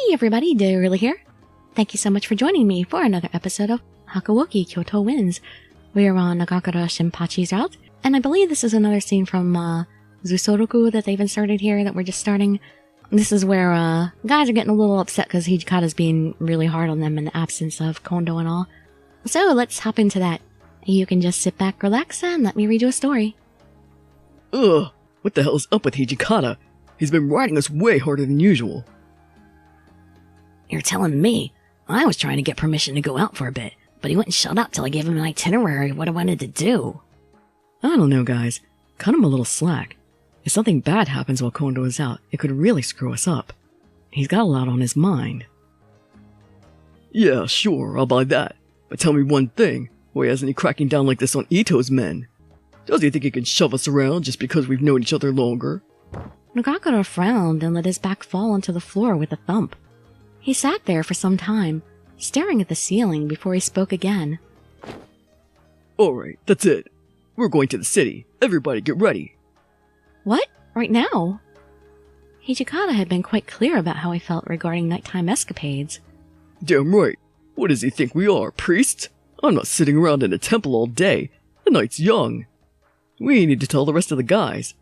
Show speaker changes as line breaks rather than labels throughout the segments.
Hey everybody, Dirili here. Thank you so much for joining me for another episode of Hakuoki Kyoto Wins. We are on Nagakura Shinpachi's route, and I believe this is another scene from Zuisoroku that they've inserted here that we're just starting. This is where guys are getting a little upset because Hijikata's being really hard on them in the absence of Kondo and all. So let's hop into that. You can just sit back, relax, and let me read you a story.
Ugh, what the hell is up with Hijikata? He's been riding us way harder than usual.
You're telling me? I was trying to get permission to go out for a bit, but he wouldn't shut up till I gave him an itinerary of what I wanted to do.
I don't know, guys. Cut him a little slack. If something bad happens while Kondo is out, it could really screw us up. He's got a lot on his mind. Yeah, sure, I'll buy that. But tell me one thing, why isn't he cracking down like this on Ito's men? Does he think he can shove us around just because we've known each other longer?
Nagakura frowned and let his back fall onto the floor with a thump. He sat there for some time, staring at the ceiling before he spoke again.
Alright, that's it. We're going to the city. Everybody get ready.
What? Right now? Hijikata had been quite clear about how he felt regarding nighttime escapades.
Damn right. What does he think we are, priests? I'm not sitting around in a temple all day. The night's young. We need to tell the rest of the guys.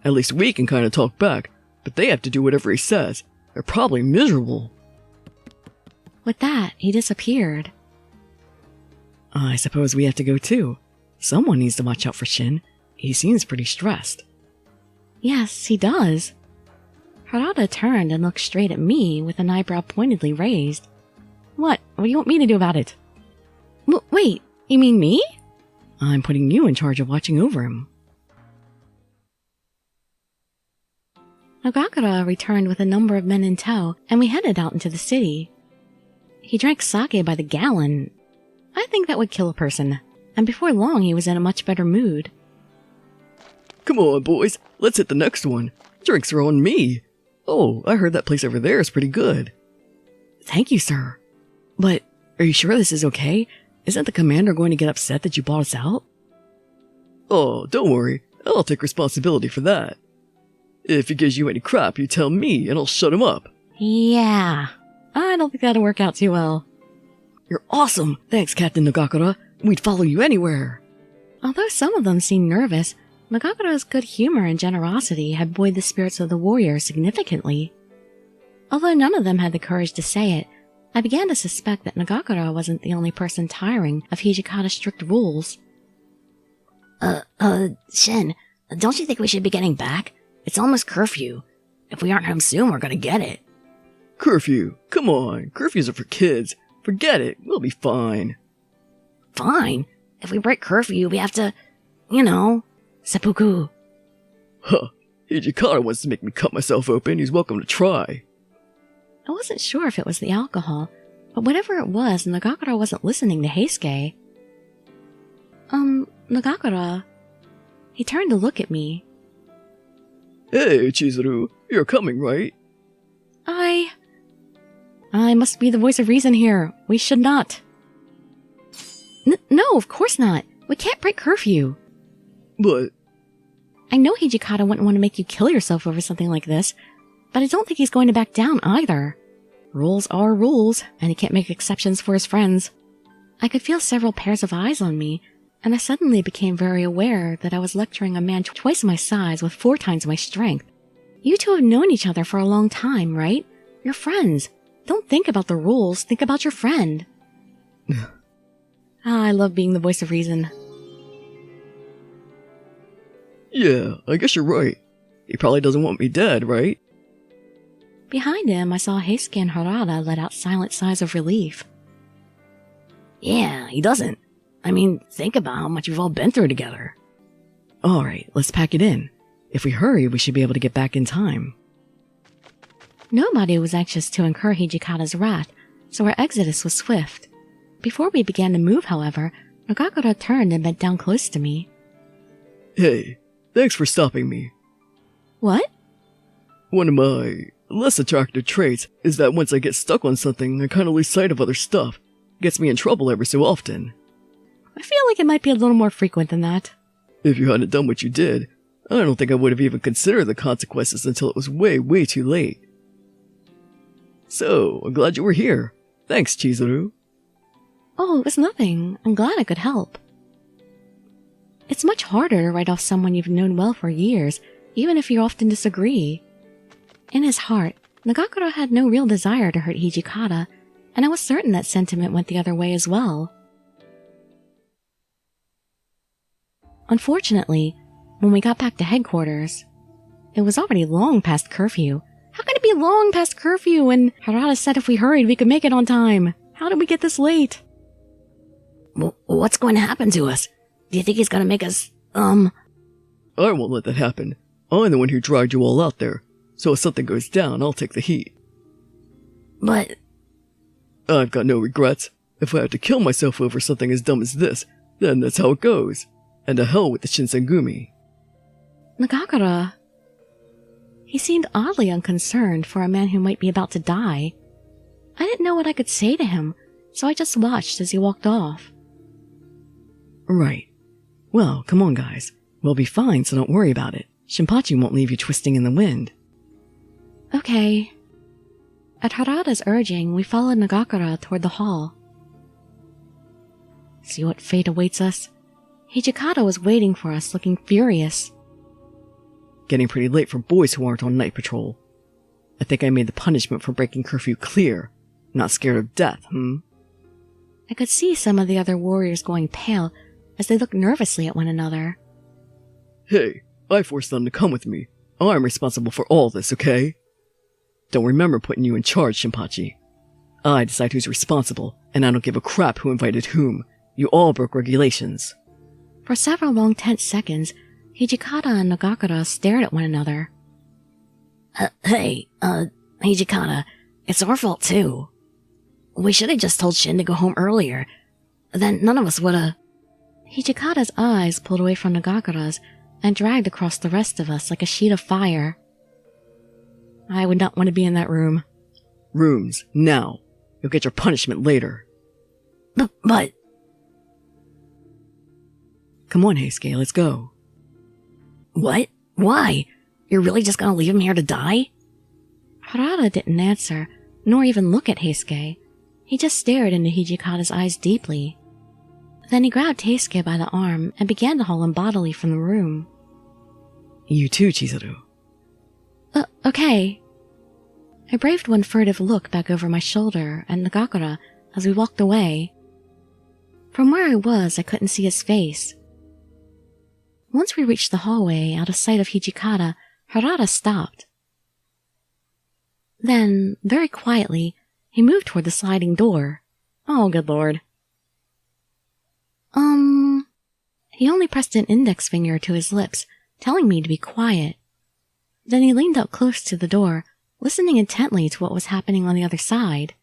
At least we can kind of talk back, but they have to do whatever he says. They're probably miserable.
With that, he disappeared.
I suppose we have to go too. Someone needs to watch out for Shin. He seems pretty stressed.
Yes, he does. Harada turned and looked straight at me with an eyebrow pointedly raised. What do you want me to do about it? Wait, you mean me?
I'm putting you in charge of watching over him.
Nagakura returned with a number of men in tow, and we headed out into the city. He drank sake by the gallon. I think that would kill a person, and before long he was in a much better mood.
Come on, boys, let's hit the next one. Drinks are on me. Oh, I heard that place over there is pretty good. Thank you, sir. But, are you sure this is okay? Isn't the commander going to get upset that you bought us out? Oh, don't worry. I'll take responsibility for that. If he gives you any crap, you tell me and I'll shut him up.
Yeah, I don't think that'll work out too well.
You're awesome! Thanks, Captain Nagakura. We'd follow you anywhere.
Although some of them seemed nervous, Nagakura's good humor and generosity had buoyed the spirits of the warriors significantly. Although none of them had the courage to say it, I began to suspect that Nagakura wasn't the only person tiring of Hijikata's strict rules.
Shin, don't you think we should be getting back? It's almost curfew. If we aren't home soon, we're gonna get it.
Curfew? Come on, curfews are for kids. Forget it, we'll be fine.
Fine? If we break curfew, we have to, seppuku.
Huh, Hijikata wants to make me cut myself open, he's welcome to try.
I wasn't sure if it was the alcohol, but whatever it was, Nagakura wasn't listening to Heisuke. Nagakura. He turned to look at me.
Hey, Chizuru, you're coming, right?
I must be the voice of reason here. We should not. No, of course not. We can't break curfew.
But...
I know Hijikata wouldn't want to make you kill yourself over something like this, but I don't think he's going to back down either. Rules are rules, and he can't make exceptions for his friends. I could feel several pairs of eyes on me, and I suddenly became very aware that I was lecturing a man twice my size with 4 times my strength. You two have known each other for a long time, right? You're friends. Don't think about the rules, think about your friend. I love being the voice of reason.
Yeah, I guess you're right. He probably doesn't want me dead, right?
Behind him, I saw Heisuke and Harada let out silent sighs of relief.
Yeah, he doesn't. I mean, think about how much we've all been through together.
Alright, let's pack it in. If we hurry, we should be able to get back in time.
Nobody was anxious to incur Hijikata's wrath, so our exodus was swift. Before we began to move, however, Nagakura turned and bent down close to me.
Hey, thanks for stopping me.
What?
One of my less attractive traits is that once I get stuck on something, I kind of lose sight of other stuff. Gets me in trouble every so often.
I feel like it might be a little more frequent than that.
If you hadn't done what you did, I don't think I would have even considered the consequences until it was way, way too late. So, I'm glad you were here. Thanks, Chizuru.
Oh, it was nothing. I'm glad I could help. It's much harder to write off someone you've known well for years, even if you often disagree. In his heart, Nagakura had no real desire to hurt Hijikata, and I was certain that sentiment went the other way as well. Unfortunately, when we got back to headquarters, it was already long past curfew. How can it be long past curfew when Harada said if we hurried we could make it on time? How did we get this late?
What's going to happen to us? Do you think he's going to make us,
I won't let that happen. I'm the one who dragged you all out there, so if something goes down, I'll take the heat.
But...
I've got no regrets. If I have to kill myself over something as dumb as this, then that's how it goes. And to hell with the Shinsengumi.
Nagakura... He seemed oddly unconcerned for a man who might be about to die. I didn't know what I could say to him, so I just watched as he walked off.
Right. Well, come on, guys. We'll be fine, so don't worry about it. Shinpachi won't leave you twisting in the wind.
Okay. At Harada's urging, we followed Nagakura toward the hall. See what fate awaits us? Hijikata was waiting for us, looking furious.
Getting pretty late for boys who aren't on night patrol. I think I made the punishment for breaking curfew clear. Not scared of death,
I could see some of the other warriors going pale as they looked nervously at one another.
Hey, I forced them to come with me. I'm responsible for all this, okay? Don't remember putting you in charge, Shinpachi. I decide who's responsible, and I don't give a crap who invited whom. You all broke regulations.
For several long tense seconds, Hijikata and Nagakura stared at one another.
Hey, Hijikata, it's our fault too. We should have just told Shin to go home earlier. Then none of us would've...
Hijikata's eyes pulled away from Nagakura's and dragged across the rest of us like a sheet of fire. I would not want to be in that room.
Rooms, now. You'll get your punishment later.
But...
Come on, Heisuke, let's go.
What? Why? You're really just gonna leave him here to die?
Harada didn't answer, nor even look at Heisuke. He just stared into Hijikata's eyes deeply. Then he grabbed Heisuke by the arm and began to haul him bodily from the room.
You too, Chizuru.
Okay. I braved one furtive look back over my shoulder at Nagakura as we walked away. From where I was, I couldn't see his face. Once we reached the hallway, out of sight of Hijikata, Harada stopped. Then, very quietly, he moved toward the sliding door. Oh, good lord. He only pressed an index finger to his lips, telling me to be quiet. Then he leaned up close to the door, listening intently to what was happening on the other side.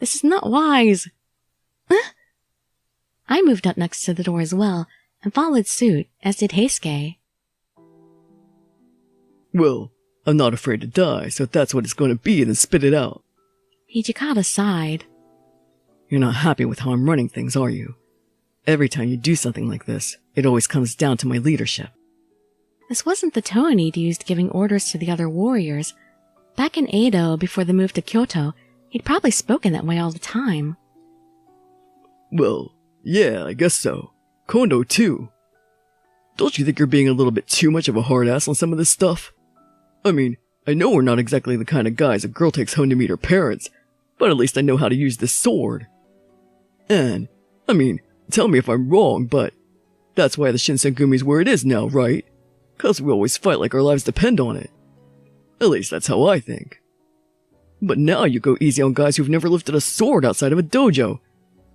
This is not wise. I moved up next to the door as well, and followed suit, as did Heisuke.
Well, I'm not afraid to die, so if that's what it's going to be, then spit it out.
Hijikata sighed.
You're not happy with how I'm running things, are you? Every time you do something like this, it always comes down to my leadership.
This wasn't the tone he'd used giving orders to the other warriors. Back in Edo, before the move to Kyoto, he'd probably spoken that way all the time.
Well, yeah, I guess so. Kondo, too. Don't you think you're being a little bit too much of a hard ass on some of this stuff? I mean, I know we're not exactly the kind of guys a girl takes home to meet her parents, but at least I know how to use this sword. And, I mean, tell me if I'm wrong, but that's why the Shinsengumi's where it is now, right? 'Cause we always fight like our lives depend on it. At least that's how I think. But now you go easy on guys who've never lifted a sword outside of a dojo,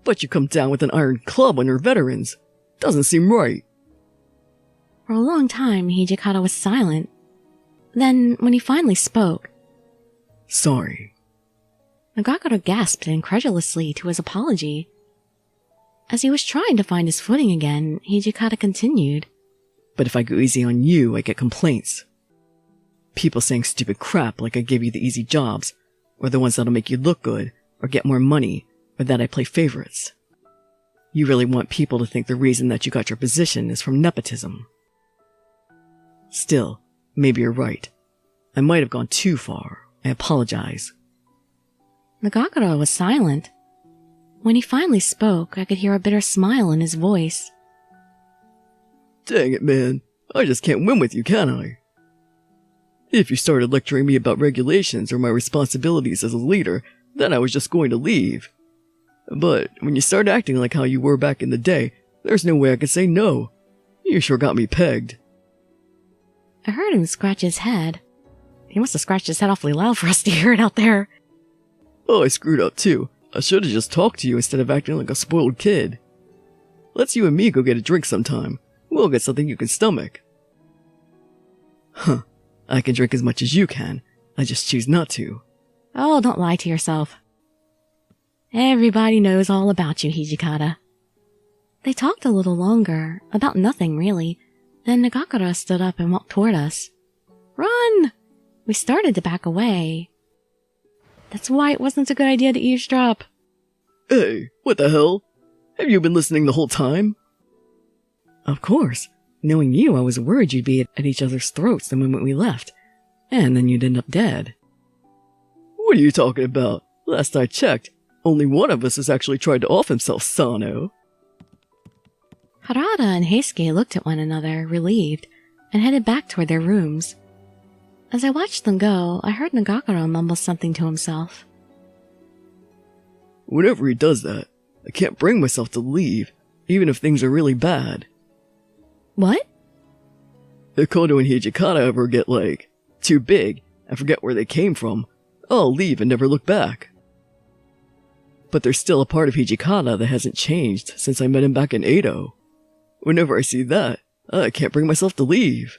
but you come down with an iron club on your veterans. Doesn't seem right.
For a long time, Hijikata was silent. Then, when he finally spoke...
Sorry.
Nagakura gasped incredulously to his apology. As he was trying to find his footing again, Hijikata continued.
But if I go easy on you, I get complaints. People saying stupid crap like I give you the easy jobs, or the ones that'll make you look good, or get more money, or that I play favorites. You really want people to think the reason that you got your position is from nepotism. Still, maybe you're right. I might have gone too far. I apologize.
Nagakura was silent. When he finally spoke, I could hear a bitter smile in his voice.
Dang it, man. I just can't win with you, can I? If you started lecturing me about regulations or my responsibilities as a leader, then I was just going to leave. But when you start acting like how you were back in the day, there's no way I could say no. You sure got me pegged.
I heard him scratch his head. He must have scratched his head awfully loud for us to hear it out there.
Oh, I screwed up too. I should have just talked to you instead of acting like a spoiled kid. Let's you and me go get a drink sometime. We'll get something you can stomach. Huh. I can drink as much as you can. I just choose not to.
Oh, don't lie to yourself. Everybody knows all about you, Hijikata. They talked a little longer, about nothing really. Then Nagakura stood up and walked toward us. Run! We started to back away. That's why it wasn't a good idea to eavesdrop.
Hey, what the hell? Have you been listening the whole time?
Of course. Knowing you, I was worried you'd be at each other's throats the moment we left. And then you'd end up dead.
What are you talking about? Last I checked, only one of us has actually tried to off himself, Sano.
Harada and Heisuke looked at one another, relieved, and headed back toward their rooms. As I watched them go, I heard Nagakura mumble something to himself.
Whenever he does that, I can't bring myself to leave, even if things are really bad.
What?
If Kondo and Hijikata ever get, too big and forget where they came from, I'll leave and never look back. But there's still a part of Hijikata that hasn't changed since I met him back in Edo. Whenever I see that, I can't bring myself to leave.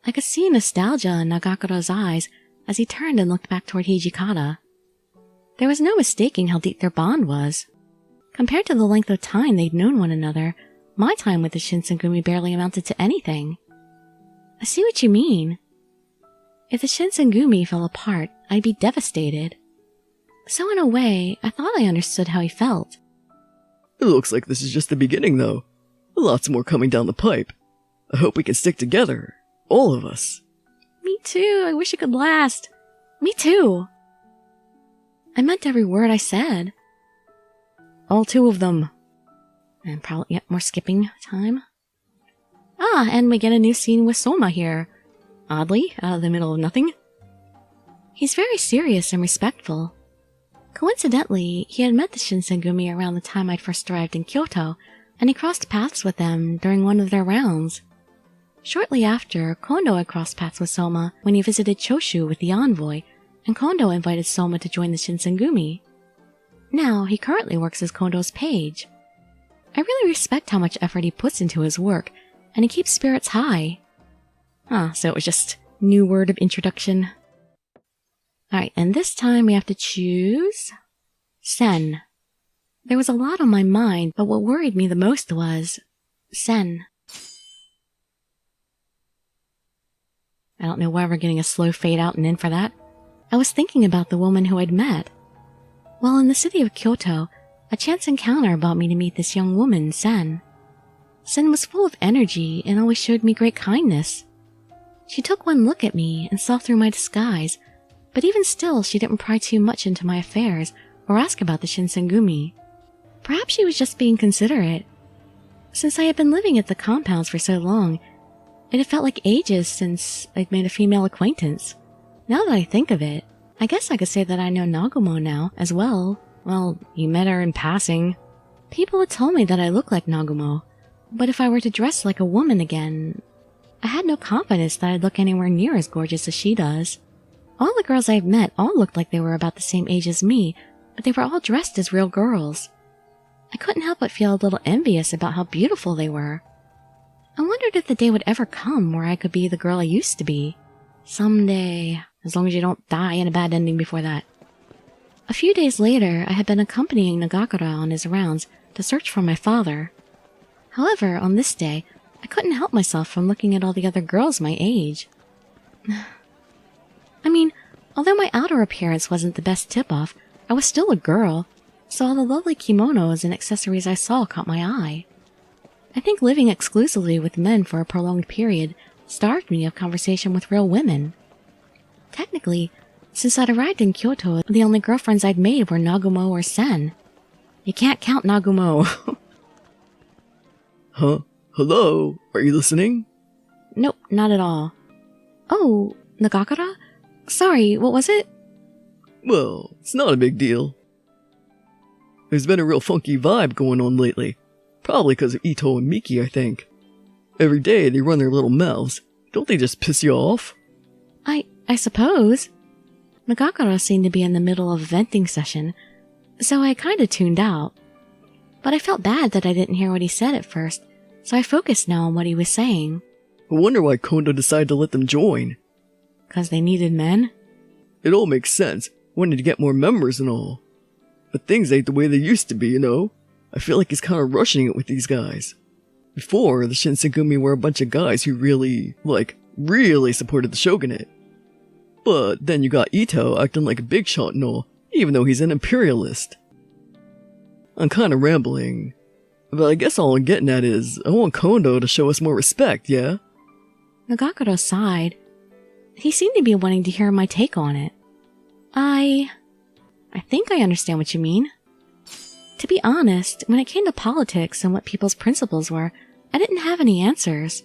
I could see nostalgia in Nagakura's eyes as he turned and looked back toward Hijikata. There was no mistaking how deep their bond was. Compared to the length of time they'd known one another, my time with the Shinsengumi barely amounted to anything. I see what you mean. If the Shinsengumi fell apart, I'd be devastated. So in a way, I thought I understood how he felt.
It looks like this is just the beginning, though. Lots more coming down the pipe. I hope we can stick together. All of us.
Me too. I wish it could last. Me too. I meant every word I said. All two of them. And probably yet more skipping time. Ah, and we get a new scene with Soma here. Oddly, out of the middle of nothing. He's very serious and respectful. Coincidentally, he had met the Shinsengumi around the time I'd first arrived in Kyoto, and he crossed paths with them during one of their rounds. Shortly after, Kondo had crossed paths with Soma when he visited Choshu with the envoy, and Kondo invited Soma to join the Shinsengumi. Now, he currently works as Kondo's page. I really respect how much effort he puts into his work, and he keeps spirits high. So it was just new word of introduction. Alright, and this time we have to choose Sen. There was a lot on my mind, but what worried me the most was Sen. I don't know why we're getting a slow fade out and in for that. I was thinking about the woman who I'd met. While in the city of Kyoto, a chance encounter brought me to meet this young woman, Sen. Sen was full of energy and always showed me great kindness. She took one look at me and saw through my disguise, but even still she didn't pry too much into my affairs or ask about the Shinsengumi. Perhaps she was just being considerate. Since I had been living at the compounds for so long, it had felt like ages since I'd made a female acquaintance. Now that I think of it, I guess I could say that I know Nagumo now as well. Well, you met her in passing. People had told me that I look like Nagumo, but if I were to dress like a woman again, I had no confidence that I'd look anywhere near as gorgeous as she does. All the girls I've met all looked like they were about the same age as me, but they were all dressed as real girls. I couldn't help but feel a little envious about how beautiful they were. I wondered if the day would ever come where I could be the girl I used to be. Someday, as long as you don't die in a bad ending before that. A few days later, I had been accompanying Nagakura on his rounds to search for my father. However, on this day, I couldn't help myself from looking at all the other girls my age. I mean, although my outer appearance wasn't the best tip-off, I was still a girl, so all the lovely kimonos and accessories I saw caught my eye. I think living exclusively with men for a prolonged period starved me of conversation with real women. Technically, Since I'd arrived in Kyoto, the only girlfriends I'd made were Nagumo or Sen. You can't count Nagumo.
Huh? Hello? Are you listening?
Nope, not at all. Oh, Nagakura? Sorry, what was it?
Well, it's not a big deal. There's been a real funky vibe going on lately. Probably because of Ito and Miki, I think. Every day they run their little mouths. Don't they just piss you off?
I suppose. Nagakura seemed to be in the middle of a venting session, so I kinda tuned out. But I felt bad that I didn't hear what he said at first, so I focused now on what he was saying.
I wonder why Kondo decided to let them join.
'Cause they needed men?
It all makes sense. Wanted to get more members and all. But things ain't the way they used to be, you know? I feel like he's kinda rushing it with these guys. Before, the Shinsengumi were a bunch of guys who really supported the shogunate. But then you got Ito acting like a big shot and all, even though he's an imperialist. I'm kinda rambling, but I guess all I'm getting at is, I want Kondo to show us more respect, yeah?
Nagakura sighed. He seemed to be wanting to hear my take on it. I think I understand what you mean. To be honest, when it came to politics and what people's principles were, I didn't have any answers.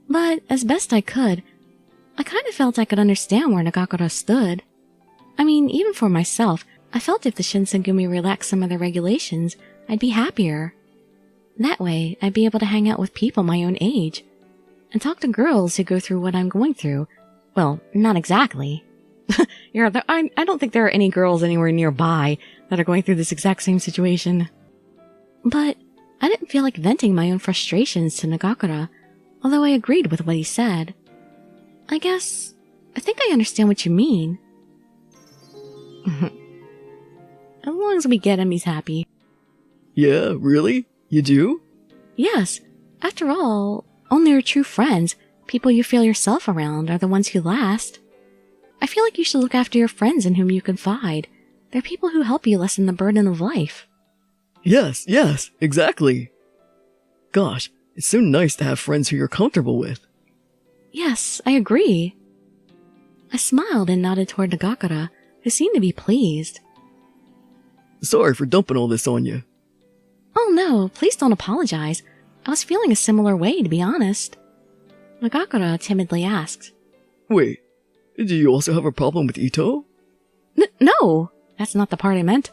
But as best I could, I kind of felt I could understand where Nagakura stood. I mean, even for myself, I felt if the Shinsengumi relaxed some of their regulations, I'd be happier. That way, I'd be able to hang out with people my own age, and talk to girls who go through what I'm going through. Well, not exactly. I don't think there are any girls anywhere nearby that are going through this exact same situation. But I didn't feel like venting my own frustrations to Nagakura, although I agreed with what he said. I think I understand what you mean. As long as we get him, he's happy.
Yeah, really? You do?
Yes. After all, only your true friends, people you feel yourself around, are the ones who last. I feel like you should look after your friends in whom you confide. They're people who help you lessen the burden of life.
Yes, exactly. Gosh, it's so nice to have friends who you're comfortable with.
Yes, I agree. I smiled and nodded toward Nagakura, who seemed to be pleased.
Sorry for dumping all this on you.
Oh no, please don't apologize. I was feeling a similar way, to be honest. Nagakura timidly asked.
Wait, do you also have a problem with Ito?
No, that's not the part I meant.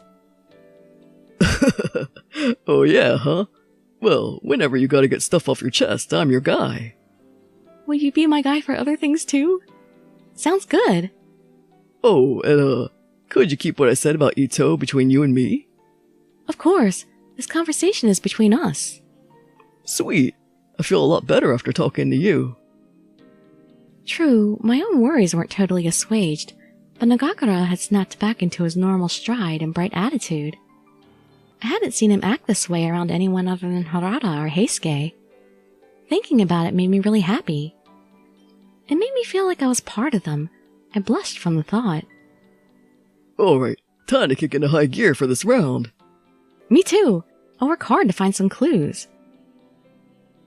Oh yeah, huh? Well, whenever you gotta get stuff off your chest, I'm your guy.
Will you be my guy for other things too? Sounds good.
Oh, and could you keep what I said about Ito between you and me?
Of course. This conversation is between us.
Sweet. I feel a lot better after talking to you.
True, my own worries weren't totally assuaged, but Nagakura had snapped back into his normal stride and bright attitude. I hadn't seen him act this way around anyone other than Harada or Heisuke. Thinking about it made me really happy. It made me feel like I was part of them. I blushed from the thought.
Alright, time to kick into high gear for this round.
Me too. I'll work hard to find some clues.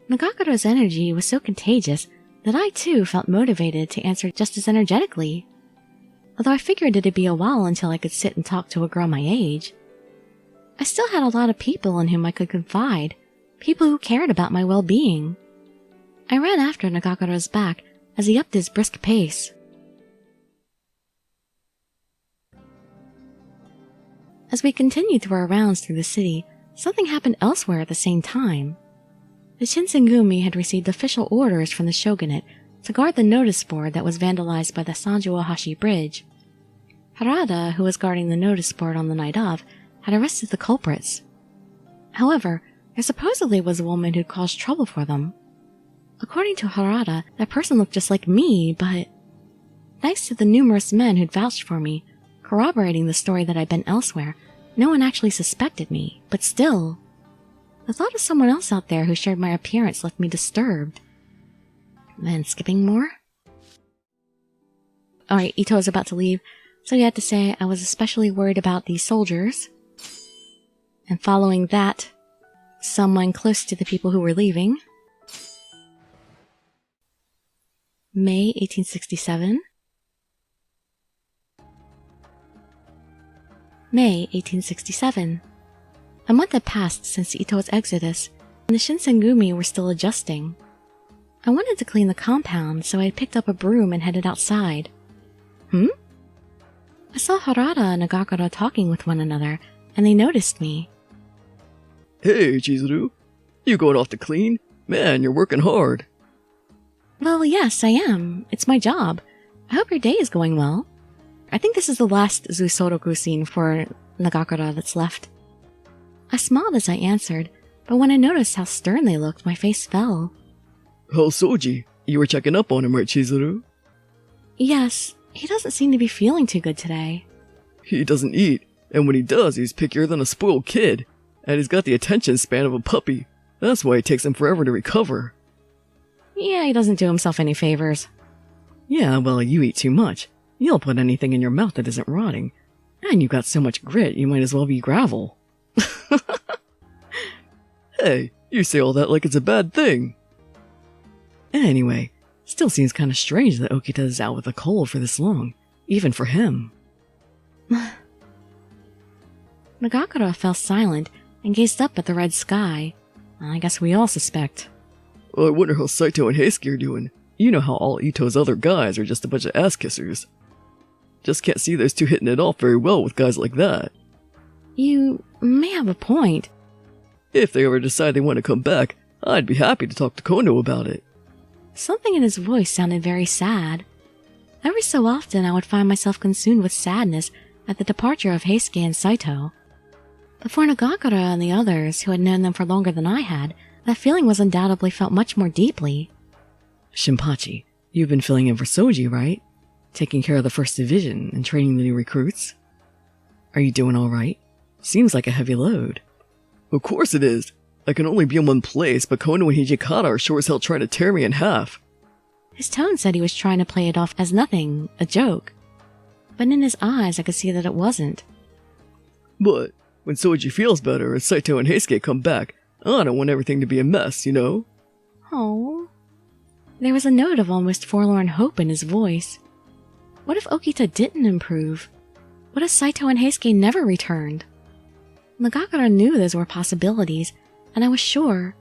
Nagakura's energy was so contagious that I too felt motivated to answer just as energetically. Although I figured it'd be a while until I could sit and talk to a girl my age. I still had a lot of people in whom I could confide, people who cared about my well-being. I ran after Nagakura's back as he upped his brisk pace. As we continued through our rounds through the city, something happened elsewhere at the same time. The Shinsengumi had received official orders from the shogunate to guard the notice board that was vandalized by the Sanjo-Ohashi Bridge. Harada, who was guarding the notice board on the night of, had arrested the culprits. However, there supposedly was a woman who'd caused trouble for them. According to Harada, that person looked just like me, but thanks to the numerous men who'd vouched for me, corroborating the story that I'd been elsewhere, no one actually suspected me, but still, the thought of someone else out there who shared my appearance left me disturbed. Then skipping more? Alright, Ito was about to leave, so he had to say I was especially worried about these soldiers. And following that, someone close to the people who were leaving. May 1867. May 1867. A month had passed since Ito's exodus, and the Shinsengumi were still adjusting. I wanted to clean the compound, so I picked up a broom and headed outside. I saw Harada and Nagakura talking with one another, and they noticed me.
Hey, Chizuru. You going off to clean? Man, you're working hard.
Well, yes, I am. It's my job. I hope your day is going well. I think this is the last Zuisoroku scene for Nagakura that's left. I smiled as I answered, but when I noticed how stern they looked, my face fell.
How's Soji? You were checking up on him, right, Chizuru?
Yes, he doesn't seem to be feeling too good today.
He doesn't eat, and when he does, he's pickier than a spoiled kid. And he's got the attention span of a puppy. That's why it takes him forever to recover.
Yeah, he doesn't do himself any favors.
Yeah, well, you eat too much. You'll put anything in your mouth that isn't rotting. And you've got so much grit, you might as well be gravel. Hey, you say all that like it's a bad thing. Anyway, still seems kind of strange that Okita is out with a cold for this long, even for him.
Nagakura fell silent and gazed up at the red sky. I guess we all suspect.
I wonder how Saito and Heisuke are doing. You know how all Ito's other guys are just a bunch of ass-kissers. Just can't see those two hitting it off very well with guys like that.
You may have a point.
If they ever decide they want to come back, I'd be happy to talk to Kono about it.
Something in his voice sounded very sad. Every so often I would find myself consumed with sadness at the departure of Heisuke and Saito. But for Nagakura and the others who had known them for longer than I had, that feeling was undoubtedly felt much more deeply.
Shinpachi, you've been filling in for Soji, right? Taking care of the First Division and training the new recruits? Are you doing alright? Seems like a heavy load. Of course it is. I can only be in one place, but Kono and Hijikata are sure as hell trying to tear me in half.
His tone said he was trying to play it off as nothing, a joke. But in his eyes I could see that it wasn't.
But when Soji feels better and Saito and Heisuke come back, I don't want everything to be a mess, you know?
Oh. There was a note of almost forlorn hope in his voice. What if Okita didn't improve? What if Saito and Heisuke never returned? Nagakura knew those were possibilities, and I was sure.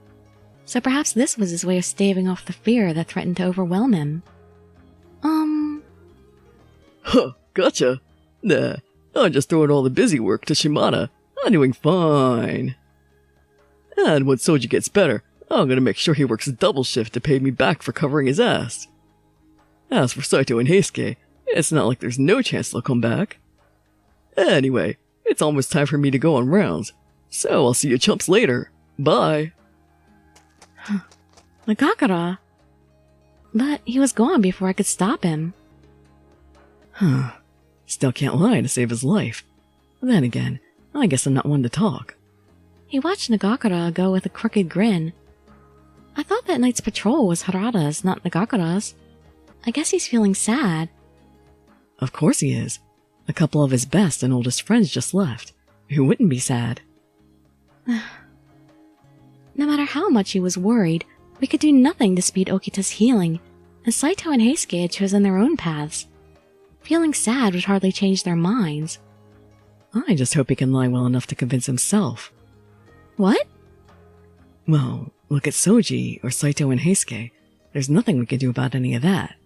So perhaps this was his way of staving off the fear that threatened to overwhelm him.
Huh, gotcha. Nah, I'm just throwing all the busy work to Shimada. I'm doing fine. And when Soji gets better, I'm gonna make sure he works a double shift to pay me back for covering his ass. As for Saito and Heisuke, it's not like there's no chance they'll come back. Anyway, it's almost time for me to go on rounds, so I'll see you chumps later. Bye.
Nagakura? But he was gone before I could stop him.
Still can't lie to save his life. Then again, I guess I'm not one to talk.
He watched Nagakura go with a crooked grin. I thought that night's patrol was Harada's, not Nagakura's. I guess he's feeling sad.
Of course he is. A couple of his best and oldest friends just left. Who wouldn't be sad?
No matter how much he was worried, we could do nothing to speed Okita's healing, and Saito and Heisuke had chosen their own paths. Feeling sad would hardly change their minds.
I just hope he can lie well enough to convince himself.
What?
Well, look at Soji or Saito and Heisuke. There's nothing we can do about any of that.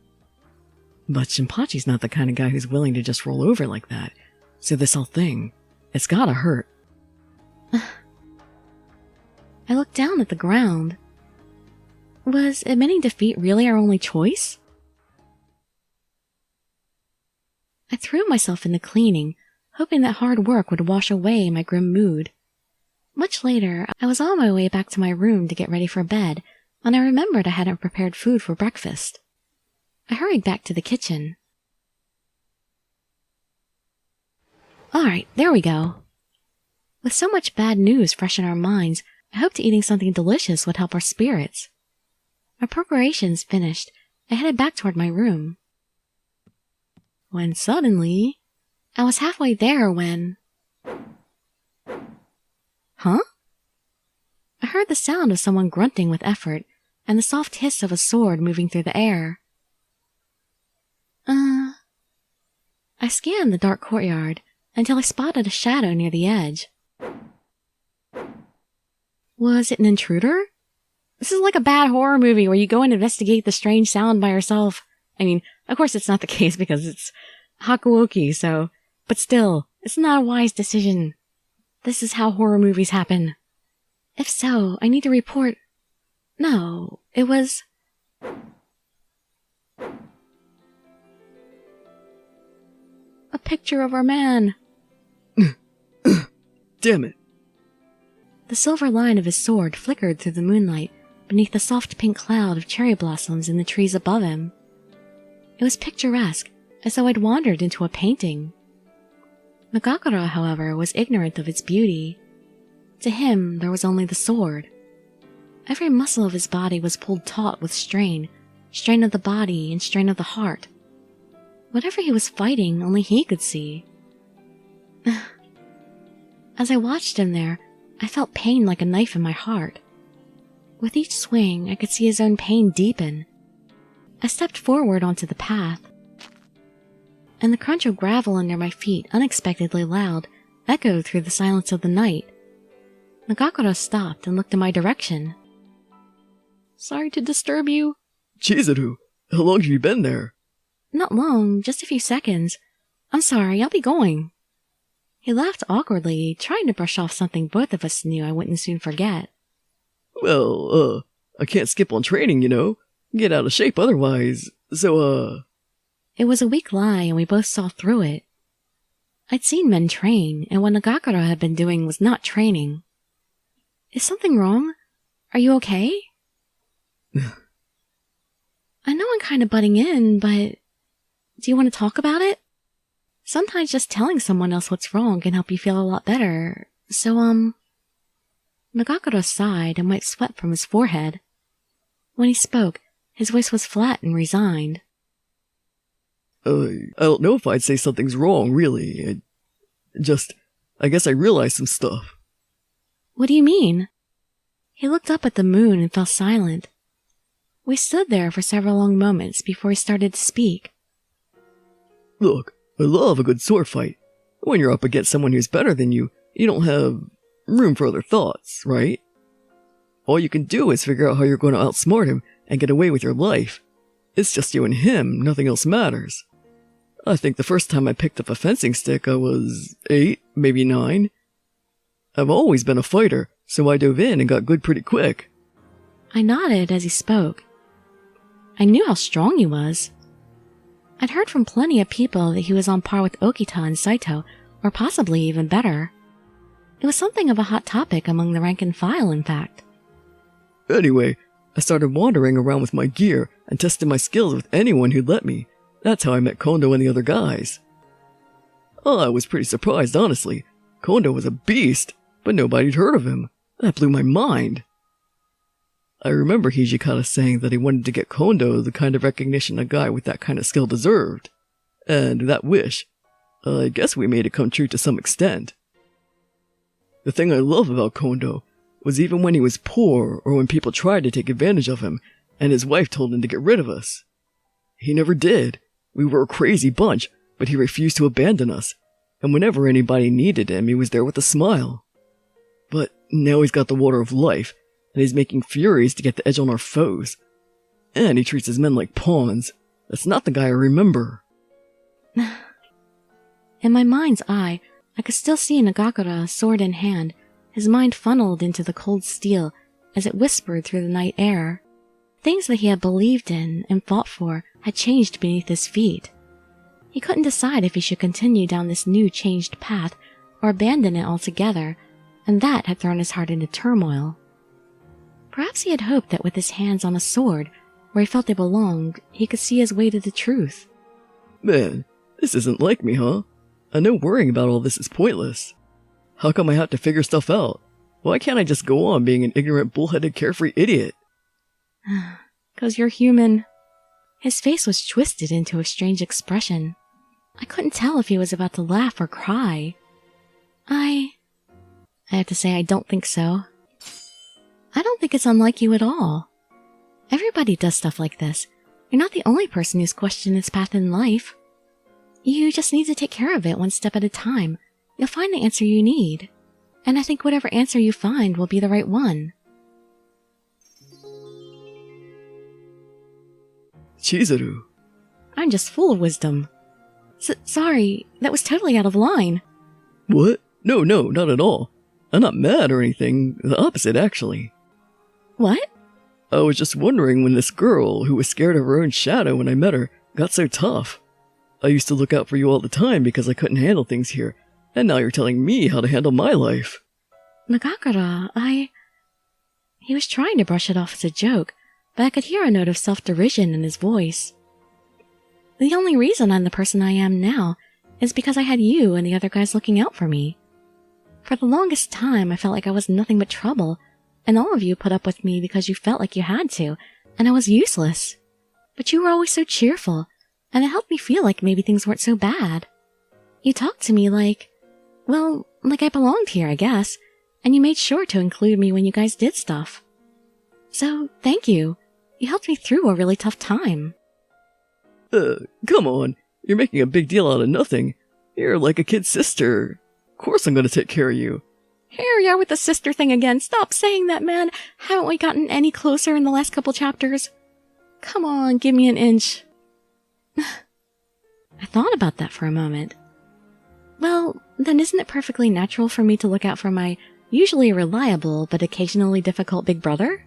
But Shinpachi's not the kind of guy who's willing to just roll over like that. So this whole thing, it's gotta hurt.
I looked down at the ground. Was admitting defeat really our only choice? I threw myself into cleaning, hoping that hard work would wash away my grim mood. Much later, I was on my way back to my room to get ready for bed, when I remembered I hadn't prepared food for breakfast. I hurried back to the kitchen. Alright, there we go. With so much bad news fresh in our minds, I hoped eating something delicious would help our spirits. Our preparations finished, I headed back toward my room. When suddenly, I was halfway there when... Huh? I heard the sound of someone grunting with effort, and the soft hiss of a sword moving through the air. I scanned the dark courtyard, until I spotted a shadow near the edge. Was it an intruder? This is like a bad horror movie where you go and investigate the strange sound by yourself. I mean, of course it's not the case because it's Hakuoki, so... But still, it's not a wise decision. This is how horror movies happen. If so, I need to report... No, it was... a picture of our man.
Damn it.
The silver line of his sword flickered through the moonlight beneath the soft pink cloud of cherry blossoms in the trees above him. It was picturesque, as though I'd wandered into a painting. Nagakura, however, was ignorant of its beauty. To him, there was only the sword. Every muscle of his body was pulled taut with strain of the body and strain of the heart. Whatever he was fighting, only he could see. As I watched him there, I felt pain like a knife in my heart. With each swing, I could see his own pain deepen. I stepped forward onto the path, and the crunch of gravel under my feet, unexpectedly loud, echoed through the silence of the night. Nagakura stopped and looked in my direction. Sorry to disturb you.
Chizuru, how long have you been there?
Not long, just a few seconds. I'm sorry, I'll be going. He laughed awkwardly, trying to brush off something both of us knew I wouldn't soon forget.
Well, I can't skip on training, you know. Get out of shape otherwise. So,
It was a weak lie, and we both saw through it. I'd seen men train, and what Nagakura had been doing was not training. Is something wrong? Are you okay? I know I'm kind of butting in, but do you want to talk about it? Sometimes just telling someone else what's wrong can help you feel a lot better. So, Nagakura sighed and wiped sweat from his forehead. When he spoke, his voice was flat and resigned.
I don't know if I'd say something's wrong, really. I guess I realized some stuff.
What do you mean? He looked up at the moon and fell silent. We stood there for several long moments before he started to speak.
Look, I love a good sword fight. When you're up against someone who's better than you, you don't have room for other thoughts, right? All you can do is figure out how you're going to outsmart him and get away with your life. It's just you and him, nothing else matters. I think the first time I picked up a fencing stick, I was 8, maybe 9. I've always been a fighter, so I dove in and got good pretty quick.
I nodded as he spoke. I knew how strong he was. I'd heard from plenty of people that he was on par with Okita and Saito, or possibly even better. It was something of a hot topic among the rank and file, in fact.
Anyway, I started wandering around with my gear and tested my skills with anyone who'd let me. That's how I met Kondo and the other guys. Oh, I was pretty surprised, honestly. Kondo was a beast, but nobody'd heard of him. That blew my mind. I remember Hijikata saying that he wanted to get Kondo the kind of recognition a guy with that kind of skill deserved. And that wish, I guess we made it come true to some extent. The thing I love about Kondo was even when he was poor or when people tried to take advantage of him and his wife told him to get rid of us. He never did. We were a crazy bunch, but he refused to abandon us. And whenever anybody needed him, he was there with a smile. But now he's got the water of life, and he's making furies to get the edge on our foes. And he treats his men like pawns. That's not the guy I remember.
In my mind's eye, I could still see Nagakura, sword in hand, his mind funneled into the cold steel as it whispered through the night air. Things that he had believed in and fought for had changed beneath his feet. He couldn't decide if he should continue down this new changed path or abandon it altogether, and that had thrown his heart into turmoil. Perhaps he had hoped that with his hands on a sword, where he felt they belonged, he could see his way to the truth.
Man, this isn't like me, huh? I know worrying about all this is pointless. How come I have to figure stuff out? Why can't I just go on being an ignorant, bullheaded, carefree idiot?
'Cause you're human. His face was twisted into a strange expression. I couldn't tell if he was about to laugh or cry. I have to say I don't think so. I don't think it's unlike you at all. Everybody does stuff like this. You're not the only person who's questioned his path in life. You just need to take care of it one step at a time, you'll find the answer you need. And I think whatever answer you find will be the right one.
Chizuru.
I'm just full of wisdom. Sorry, that was totally out of line.
What? No, not at all. I'm not mad or anything. The opposite, actually.
What?
I was just wondering when this girl, who was scared of her own shadow when I met her, got so tough. I used to look out for you all the time because I couldn't handle things here, and now you're telling me how to handle my life.
Nagakura, He was trying to brush it off as a joke, but I could hear a note of self-derision in his voice. The only reason I'm the person I am now is because I had you and the other guys looking out for me. For the longest time, I felt like I was nothing but trouble, and all of you put up with me because you felt like you had to, and I was useless. But you were always so cheerful, and it helped me feel like maybe things weren't so bad. You talked to me like I belonged here, I guess, and you made sure to include me when you guys did stuff. So, thank you. You helped me through a really tough time.
Come on. You're making a big deal out of nothing. You're like a kid sister. Of course I'm gonna take care of you.
Here you are with the sister thing again. Stop saying that, man. Haven't we gotten any closer in the last couple chapters? Come on, give me an inch. I thought about that for a moment. Well, then isn't it perfectly natural for me to look out for my usually reliable but occasionally difficult big brother?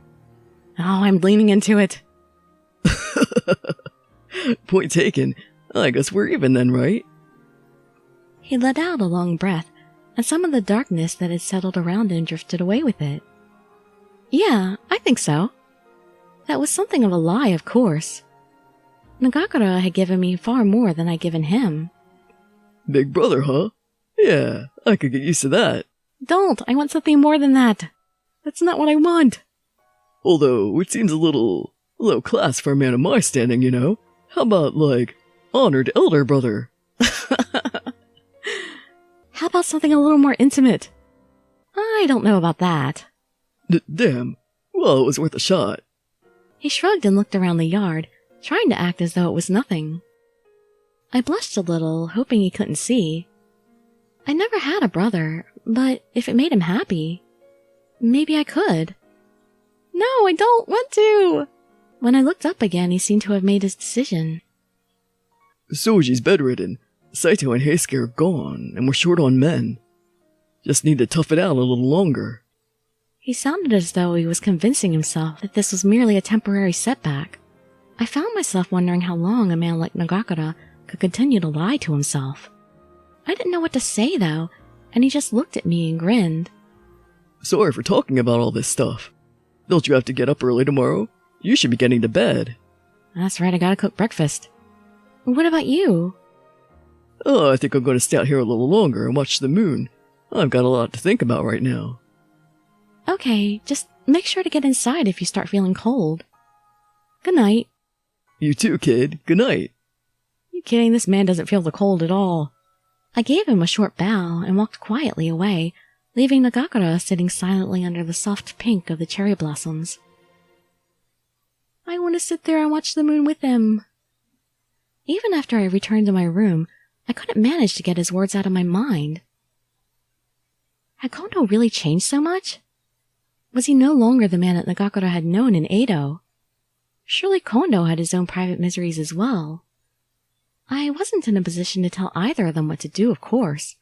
Oh, I'm leaning into it.
Point taken. I guess we're even then, right?
He let out a long breath, and some of the darkness that had settled around him drifted away with it. Yeah, I think so. That was something of a lie, of course. Nagakura had given me far more than I'd given him.
Big brother, huh? Yeah, I could get used to that.
Don't! I want something more than that! That's not what I want!
Although, it seems a little low class for a man of my standing, you know? How about, honored elder brother?
How about something a little more intimate? I don't know about that.
Damn. Well, it was worth a shot.
He shrugged and looked around the yard, trying to act as though it was nothing. I blushed a little, hoping he couldn't see. I never had a brother, but if it made him happy, maybe I could. No, I don't want to! When I looked up again, he seemed to have made his decision.
Soji's bedridden. Saito and Heisuke are gone, and we're short on men. Just need to tough it out a little longer.
He sounded as though he was convincing himself that this was merely a temporary setback. I found myself wondering how long a man like Nagakura could continue to lie to himself. I didn't know what to say, though, and he just looked at me and grinned.
Sorry for talking about all this stuff. Don't you have to get up early tomorrow? You should be getting to bed.
That's right, I gotta cook breakfast. What about you?
Oh, I think I'm going to stay out here a little longer and watch the moon. I've got a lot to think about right now.
Okay, just make sure to get inside if you start feeling cold. Good night.
You too, kid. Good night.
You kidding? This man doesn't feel the cold at all. I gave him a short bow and walked quietly away, leaving Nagakura sitting silently under the soft pink of the cherry blossoms. I want to sit there and watch the moon with him. Even after I returned to my room, I couldn't manage to get his words out of my mind. Had Kondo really changed so much? Was he no longer the man that Nagakura had known in Edo? Surely Kondo had his own private miseries as well. I wasn't in a position to tell either of them what to do, of course,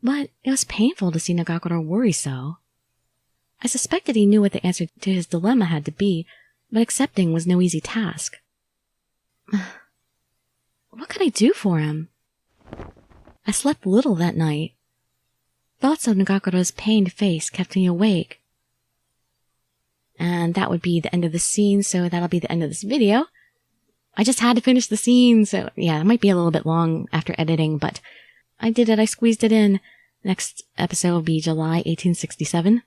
but it was painful to see Nagakura worry so. I suspected he knew what the answer to his dilemma had to be, but accepting was no easy task. What could I do for him? I slept little that night. Thoughts of Nagakura's pained face kept me awake. And that would be the end of the scene, so that'll be the end of this video. I just had to finish the scene, so yeah, it might be a little bit long after editing, but I did it, I squeezed it in. Next episode will be July 1867.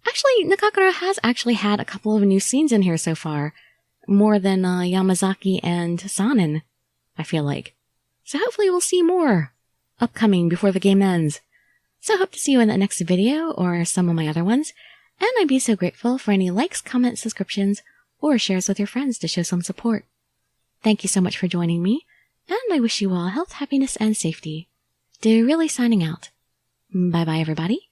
Actually, Nagakura has actually had a couple of new scenes in here so far. More than Yamazaki and Sanin, I feel like. So hopefully we'll see more upcoming before the game ends. So I hope to see you in the next video or some of my other ones. And I'd be so grateful for any likes, comments, subscriptions, or shares with your friends to show some support. Thank you so much for joining me, and I wish you all health, happiness, and safety. Dirili signing out. Bye-bye, everybody.